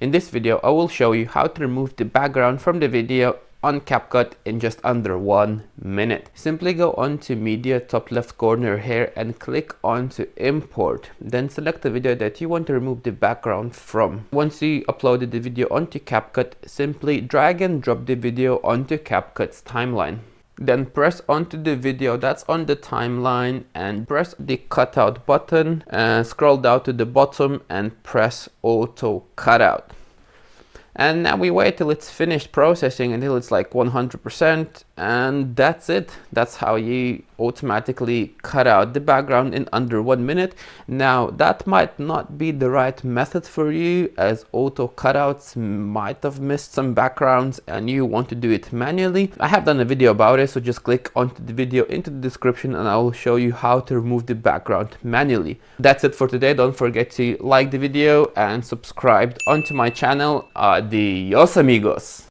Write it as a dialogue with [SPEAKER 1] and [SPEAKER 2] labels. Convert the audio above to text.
[SPEAKER 1] In this video, I will show you how to remove the background from the video on Capcut in just under 1 minute. Simply go onto media top left corner here and click onto import. Then select the video that you want to remove the background from. Once you uploaded the video onto Capcut, simply drag and drop the video onto Capcut's timeline. Then press onto the video that's on the timeline and press the cutout button and scroll down to the bottom and press auto cutout. And now we wait till it's finished processing until it's like 100%, and that's it. That's how you automatically cut out the background in under 1 minute. Now that might not be the right method for you, as auto cutouts might have missed some backgrounds and you want to do it manually. I have done a video about it, so just click onto the video into the description and I will show you how to remove the background manually. That's it for today. Don't forget to like the video and subscribe onto my channel. Adios amigos.